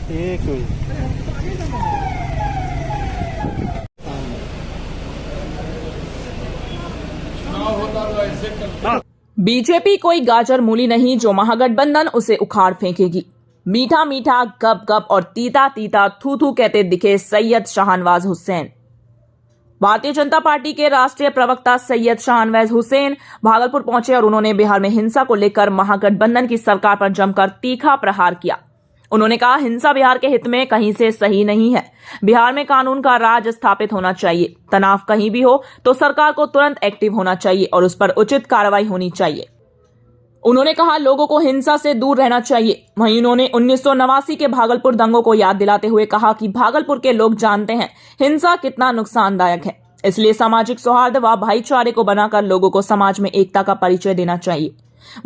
एक बीजेपी कोई गाजर मूली नहीं जो महागठबंधन उसे उखाड़ फेंकेगी। मीठा मीठा गप गप और तीता तीता थू थू कहते दिखे सैयद शाहनवाज हुसैन। भारतीय जनता पार्टी के राष्ट्रीय प्रवक्ता सैयद शाहनवाज हुसैन भागलपुर पहुंचे और उन्होंने बिहार में हिंसा को लेकर महागठबंधन की सरकार पर जमकर तीखा प्रहार किया। उन्होंने कहा, हिंसा बिहार के हित में कहीं से सही नहीं है। बिहार में कानून का राज स्थापित होना चाहिए। तनाव कहीं भी हो तो सरकार को तुरंत एक्टिव होना चाहिए और उस पर उचित कार्रवाई होनी चाहिए। उन्होंने कहा, लोगों को हिंसा से दूर रहना चाहिए। वहीं उन्होंने 1989 के भागलपुर दंगों को याद दिलाते हुए कहा कि भागलपुर के लोग जानते हैं हिंसा कितना नुकसानदायक है, इसलिए सामाजिक सौहार्द व भाईचारे को बनाकर लोगों को समाज में एकता का परिचय देना चाहिए।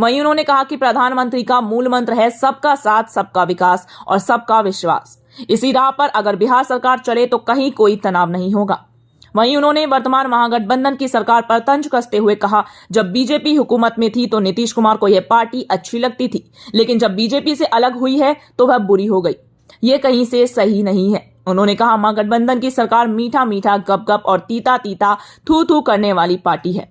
वहीं उन्होंने कहा कि प्रधानमंत्री का मूल मंत्र है सबका साथ, सबका विकास और सबका विश्वास। इसी राह पर अगर बिहार सरकार चले तो कहीं कोई तनाव नहीं होगा। वहीं उन्होंने वर्तमान महागठबंधन की सरकार पर तंज कसते हुए कहा, जब बीजेपी हुकूमत में थी तो नीतीश कुमार को यह पार्टी अच्छी लगती थी, लेकिन जब बीजेपी से अलग हुई है तो वह बुरी हो गई। ये कहीं से सही नहीं है। उन्होंने कहा, महागठबंधन की सरकार मीठा मीठा गप गप और तीता तीता थू थू करने वाली पार्टी है।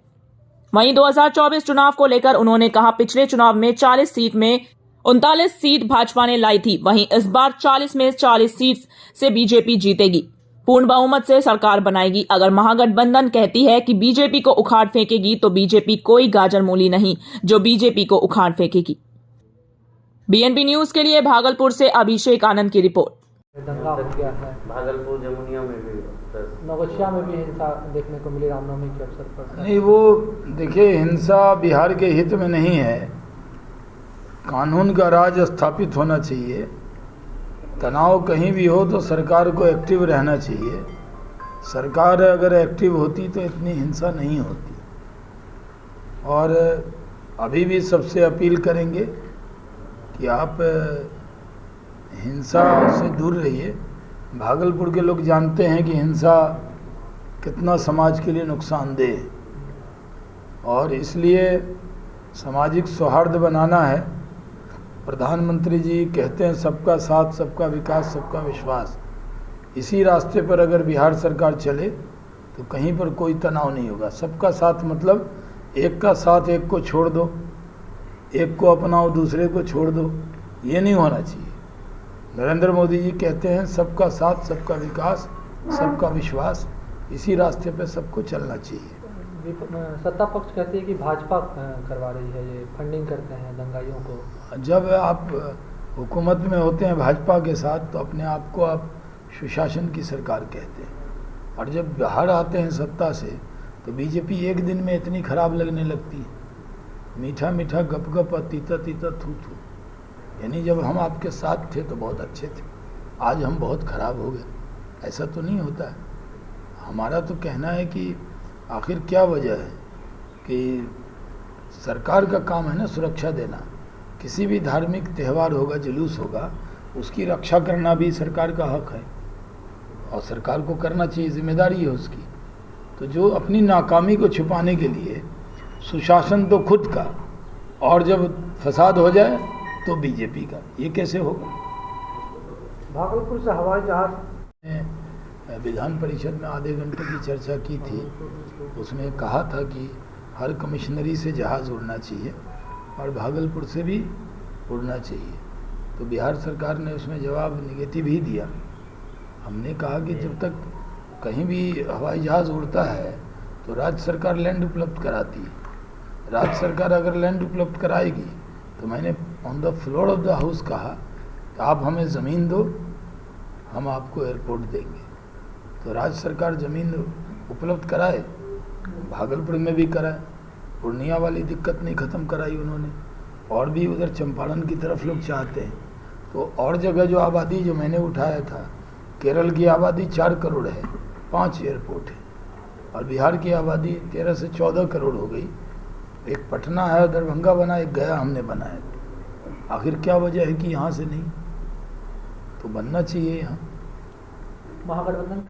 वहीं 2024 चुनाव को लेकर उन्होंने कहा, पिछले चुनाव में 40 सीट में 39 सीट भाजपा ने लाई थी, वहीं इस बार 40 में 40 सीट से बीजेपी जीतेगी, पूर्ण बहुमत से सरकार बनाएगी। अगर महागठबंधन कहती है कि बीजेपी को उखाड़ फेंकेगी तो बीजेपी कोई गाजर मूली नहीं जो बीजेपी को उखाड़ फेंकेगी। बीएनपी न्यूज के लिए भागलपुर से अभिषेक आनंद की रिपोर्ट। दंगा हो गया है भागलपुर जमुनिया में भी, नवगछिया में भी हिंसा देखने को मिली रामनवमी के अवसर पर। नहीं, वो देखिए, हिंसा बिहार के हित में नहीं है। कानून का राज स्थापित होना चाहिए। तनाव कहीं भी हो तो सरकार को एक्टिव रहना चाहिए। सरकार अगर एक्टिव होती तो इतनी हिंसा नहीं होती। और अभी भी सबसे अपील करेंगे कि आप हिंसा से दूर रहिए। भागलपुर के लोग जानते हैं कि हिंसा कितना समाज के लिए नुकसानदेह है, और इसलिए सामाजिक सौहार्द बनाना है। प्रधानमंत्री जी कहते हैं सबका साथ, सबका विकास, सबका विश्वास। इसी रास्ते पर अगर बिहार सरकार चले तो कहीं पर कोई तनाव नहीं होगा। सबका साथ मतलब एक का साथ एक को छोड़ दो, एक को अपनाओ दूसरे को छोड़ दो, ये नहीं होना चाहिए। नरेंद्र मोदी जी कहते हैं सबका साथ, सबका विकास, सबका विश्वास। इसी रास्ते पे सबको चलना चाहिए। सत्ता पक्ष कहती है कि भाजपा करवा रही है, ये फंडिंग करते हैं दंगाइयों को। जब आप हुकूमत में होते हैं भाजपा के साथ तो अपने आप को आप सुशासन की सरकार कहते हैं, और जब बाहर आते हैं सत्ता से तो बीजेपी एक दिन में इतनी खराब लगने लगती है। मीठा मीठा गप गप और तीता तीता थू थू, यानी जब हम आपके साथ थे तो बहुत अच्छे थे, आज हम बहुत खराब हो गए। ऐसा तो नहीं होता है। हमारा तो कहना है कि आखिर क्या वजह है कि सरकार का काम है ना सुरक्षा देना। किसी भी धार्मिक त्यौहार होगा, जुलूस होगा, उसकी रक्षा करना भी सरकार का हक है और सरकार को करना चाहिए, जिम्मेदारी है उसकी। तो जो अपनी नाकामी को छुपाने के लिए सुशासन तो खुद का, और जब फसाद हो जाए तो बीजेपी का, ये कैसे होगा। भागलपुर से हवाई जहाज विधान परिषद में आधे घंटे की चर्चा की थी। उसमें कहा था कि हर कमिश्नरी से जहाज़ उड़ना चाहिए और भागलपुर से भी उड़ना चाहिए। तो बिहार सरकार ने उसमें जवाब निगेटिव ही दिया। हमने कहा कि जब तक कहीं भी हवाई जहाज़ उड़ता है तो राज्य सरकार लैंड उपलब्ध कराती है। राज्य सरकार अगर लैंड उपलब्ध कराएगी तो मैंने on the floor of the house कहा कि आप हमें ज़मीन दो, हम आपको एयरपोर्ट देंगे। तो राज्य सरकार ज़मीन उपलब्ध कराए, भागलपुर में भी कराए, पूर्णिया वाली दिक्कत नहीं ख़त्म कराई उन्होंने। और भी उधर चंपारण की तरफ लोग चाहते हैं। तो और जगह जो आबादी जो मैंने उठाया था, केरल की आबादी 4 करोड़ है, 5 एयरपोर्ट है, और बिहार की आबादी 13 से 14 करोड़ हो गई। एक पटना है, दरभंगा बना, एक गया हमने बनाया। आखिर क्या वजह है कि यहाँ से नहीं, तो बनना चाहिए यहाँ। महागठबंधन